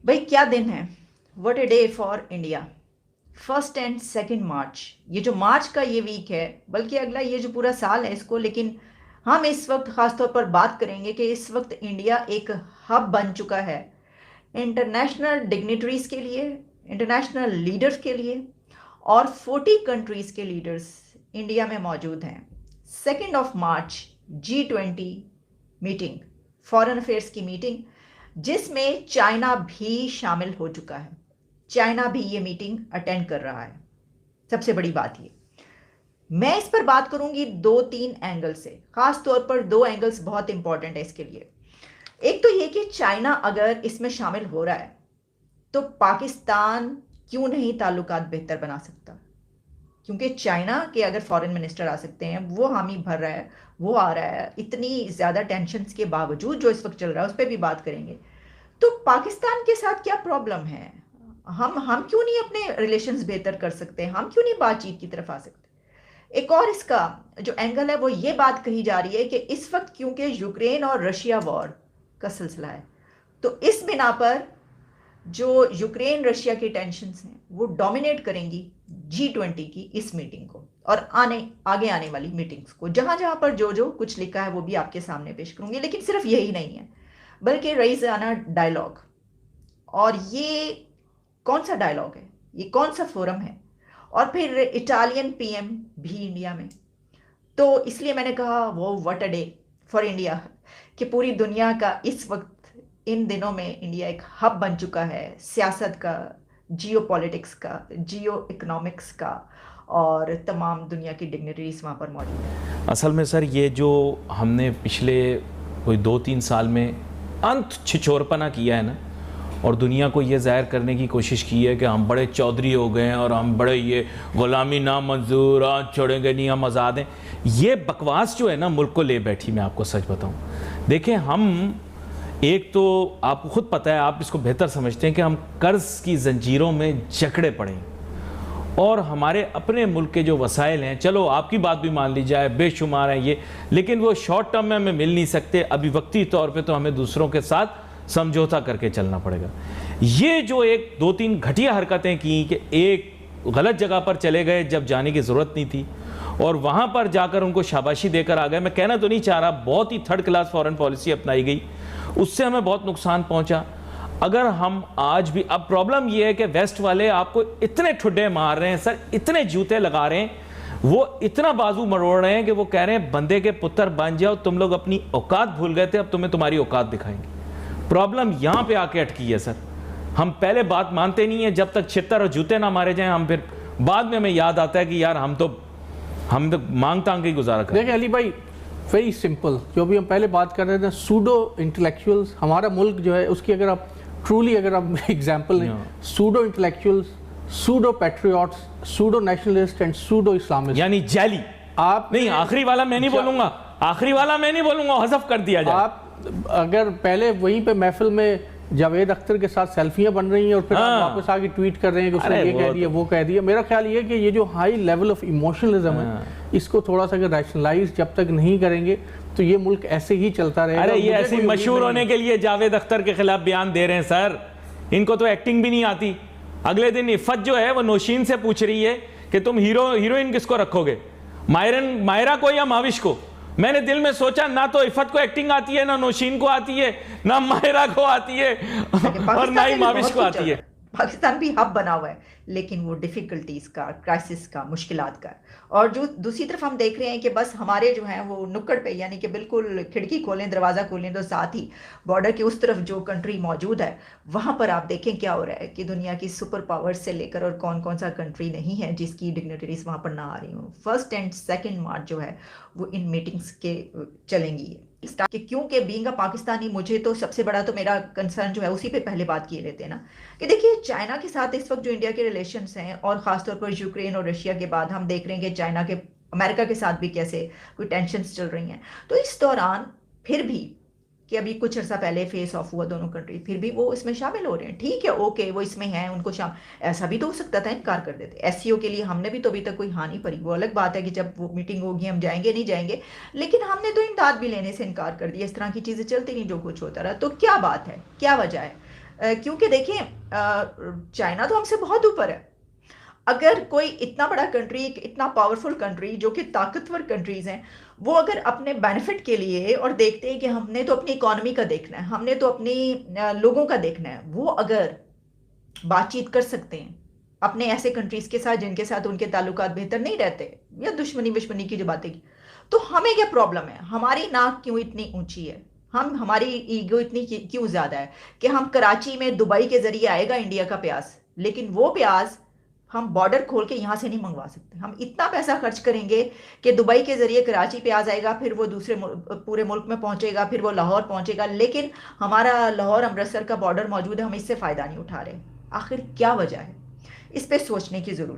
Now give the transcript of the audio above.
भाई क्या दिन है। What a day for India. 1 and 2 मार्च, ये जो मार्च का ये वीक है, बल्कि अगला ये जो पूरा साल है इसको, लेकिन हम इस वक्त खासतौर पर बात करेंगे कि इस वक्त इंडिया एक हब बन चुका है इंटरनेशनल डिग्निटरीज के लिए, इंटरनेशनल लीडर्स के लिए। और 40 कंट्रीज के लीडर्स इंडिया में मौजूद हैं। 2 मार्च G20 मीटिंग, फॉरेन अफेयर्स की मीटिंग, जिसमें चाइना भी शामिल हो चुका है। चाइना भी ये मीटिंग अटेंड कर रहा है। सबसे बड़ी बात ये, मैं इस पर बात करूंगी 2-3 एंगल से। खास तौर पर 2 एंगल्स बहुत इंपॉर्टेंट है इसके लिए। एक तो ये कि चाइना अगर इसमें शामिल हो रहा है तो पाकिस्तान क्यों नहीं ताल्लुकात बेहतर बना सकता, क्योंकि चाइना के अगर फॉरेन मिनिस्टर आ सकते हैं, वो हामी भर रहा है, वो आ रहा है। इतनी ज़्यादा टेंशन्स के बावजूद जो इस वक्त चल रहा है उस पर भी बात करेंगे। तो पाकिस्तान के साथ क्या प्रॉब्लम है? हम क्यों नहीं अपने रिलेशंस बेहतर कर सकते? हम क्यों नहीं बातचीत की तरफ आ सकते? एक और इसका जो एंगल है वो ये बात कही जा रही है कि इस वक्त क्योंकि यूक्रेन और रशिया वॉर का सिलसिला है, तो इस बिना पर जो यूक्रेन रशिया की टेंशन्स हैं वो डोमिनेट करेंगी G20 की इस मीटिंग को और आगे आने वाली मीटिंग्स को। जहां जहां पर जो जो कुछ लिखा है वो भी आपके सामने पेश करूंगी। लेकिन सिर्फ यही नहीं है, बल्कि रईसाना डायलॉग। और ये कौन सा डायलॉग है, ये कौन सा फोरम है? और फिर इटालियन पीएम भी इंडिया में। तो इसलिए मैंने कहा वो what a day for India, कि पूरी दुनिया का इस वक्त इन दिनों में इंडिया एक हब बन चुका है सियासत का, जियो पॉलिटिक्स का, जियो इकोनॉमिक्स का, और तमाम दुनिया की डिग्निटरीज वहाँ पर मौजूद है। असल में सर, ये जो हमने पिछले कोई 2-3 साल में अंत छिछोरपना किया है ना, और दुनिया को ये जाहिर करने की कोशिश की है कि हम बड़े चौधरी हो गए हैं और हम बड़े ये गुलामी ना मंजूर, आज छोड़ेंगे नहीं, हम आज़ाद हैं। ये बकवास जो है ना मुल्क को ले बैठी। मैं आपको सच बताऊं, देखें, हम एक तो आपको खुद पता है, आप इसको बेहतर समझते हैं कि हम कर्ज की जंजीरों में जकड़े पड़े हैं और हमारे अपने मुल्क के जो वसाइल हैं, चलो आपकी बात भी मान ली जाए, बेशुमार हैं ये, लेकिन वो शॉर्ट टर्म में हमें मिल नहीं सकते। अभी वक्ती तौर पे तो हमें दूसरों के साथ समझौता करके चलना पड़ेगा। ये जो 1-2-3 घटिया हरकतें की कि एक गलत जगह पर चले गए जब जाने की ज़रूरत नहीं थी और वहाँ पर जाकर उनको शाबाशी देकर आ गए। मैं कहना तो नहीं चाह रहा, बहुत ही थर्ड क्लास फॉरेन पॉलिसी अपनाई गई, उससे हमें बहुत नुकसान पहुँचा। अगर हम आज भी, अब प्रॉब्लम यह है कि वेस्ट वाले आपको इतने ठुड्डे मार रहे हैं सर, इतने जूते लगा रहे हैं, वो इतना बाजू मरोड़ रहे हैं कि वो कह रहे हैं बंदे के पुत्र बन जाओ, तुम लोग अपनी औकात भूल गए थे, अब तुम्हें तुम्हारी औकात दिखाएंगे। प्रॉब्लम यहाँ पे आके अटकी है सर। हम पहले बात मानते नहीं है, जब तक छितर और जूते ना मारे जाएं, हम फिर बाद में हमें याद आता है कि यार हम तो मांग तांग के गुजारा कर। देखिए अली भाई, वेरी सिंपल, जो भी हम पहले बात कर रहे थे, सूडो इंटेलेक्चुअल्स, हमारा मुल्क जो है उसकी अगर आप ट्रूली अगर आप एग्जाम्पल लें, pseudo intellectuals, pseudo patriots, pseudo nationalist and pseudo Islamist, यानी जैली। आप नहीं, आखिरी वाला मैं नहीं बोलूंगा, आखिरी वाला मैं नहीं बोलूंगा, हज़फ कर दिया जाए। आप अगर पहले वहीं पे महफिल में जावेद अख्तर के साथ सेल्फियां बन रही हैं और फिर आप वापस आके ट्वीट कर रहे हैं कि उसने ये कह दिया, वो कह दिया। मेरा ख्याल ये है कि ये जो हाई लेवल ऑफ इमोशनलिज्म है, इसको थोड़ा सा अगर रैशनलाइज जब तक नहीं करेंगे तो ये मुल्क ऐसे ही चलता रहेगा। अरे ये ऐसे मशहूर होने के लिए जावेद अख्तर के खिलाफ बयान दे रहे हैं सर, इनको तो एक्टिंग भी नहीं आती। अगले दिन इफ़त जो है वो नौशीन से पूछ रही है कि तुम हीरोइन किसको रखोगे, मायरा को या माविश को? मैंने दिल में सोचा, ना तो इफ़त को एक्टिंग आती है, ना नौशीन को आती है, ना मायरा को आती है और ना ही माविश को आती है। पाकिस्तान भी हब बना हुआ है, लेकिन वो डिफिकल्टीज का, क्राइसिस का, मुश्किलात का। और जो दूसरी तरफ हम देख रहे हैं कि बस हमारे जो हैं वो नुक्कड़ पे, यानी कि बिल्कुल खिड़की खोलें, दरवाज़ा खोलें तो साथ ही बॉर्डर के उस तरफ जो कंट्री मौजूद है वहाँ पर आप देखें क्या हो रहा है कि दुनिया की सुपर पावर्स से लेकर और कौन कौन सा कंट्री नहीं है जिसकी डिग्निटरीज वहाँ पर ना आ रही हूँ। 1 एंड 2 मार्च जो है वो इन मीटिंग्स के चलेंगी। कि क्योंकि बीइंग अ पाकिस्तानी, मुझे तो सबसे बड़ा तो मेरा कंसर्न जो है उसी पे पहले बात किए लेते हैं ना, कि देखिए चाइना के साथ इस वक्त जो इंडिया के रिलेशंस हैं, और खासतौर पर यूक्रेन और रशिया के बाद हम देख रहे हैं कि चाइना के अमेरिका के साथ भी कैसे कोई टेंशन्स चल रही हैं। तो इस दौरान फिर भी, कि अभी कुछ अर्सा पहले फेस ऑफ हुआ दोनों कंट्री, फिर भी वो इसमें शामिल हो रहे हैं। ठीक है, ओके, वो इसमें हैं, उनको ऐसा भी तो हो सकता था इनकार कर देते। एससीओ के लिए हमने भी तो अभी तक कोई हानि पड़ी। वो अलग बात है कि जब वो मीटिंग होगी हम जाएंगे नहीं जाएंगे, लेकिन हमने तो इमदाद भी लेने से इनकार कर दिया। इस तरह की चीज़ें चलती नहीं, जो कुछ होता रहा। तो क्या बात है, क्या वजह है? क्योंकि देखिए चाइना तो हमसे बहुत ऊपर है। अगर कोई इतना बड़ा कंट्री, इतना पावरफुल कंट्री, जो कि ताकतवर कंट्रीज हैं, वो अगर अपने बेनिफिट के लिए और देखते हैं कि हमने तो अपनी इकोनॉमी का देखना है, हमने तो अपनी लोगों का देखना है, वो अगर बातचीत कर सकते हैं अपने ऐसे कंट्रीज के साथ जिनके साथ उनके ताल्लुकात बेहतर नहीं रहते, या दुश्मनी दुश्मनी की जो बातें की, तो हमें क्या प्रॉब्लम है? हमारी नाक क्यों इतनी ऊंची है? हमारी ईगो इतनी क्यों ज्यादा है कि हम कराची में दुबई के जरिए आएगा इंडिया का प्याज, लेकिन वो प्याज हम बॉर्डर खोल के यहां से नहीं मंगवा सकते। हम इतना पैसा खर्च करेंगे कि दुबई के जरिए कराची प्याज आएगा, फिर वो दूसरे पूरे मुल्क में पहुंचेगा, फिर वो लाहौर पहुंचेगा, लेकिन हमारा लाहौर अमृतसर का बॉर्डर मौजूद है, हम इससे फायदा नहीं उठा रहे। आखिर क्या वजह है? इस पे सोचने की जरूरत है।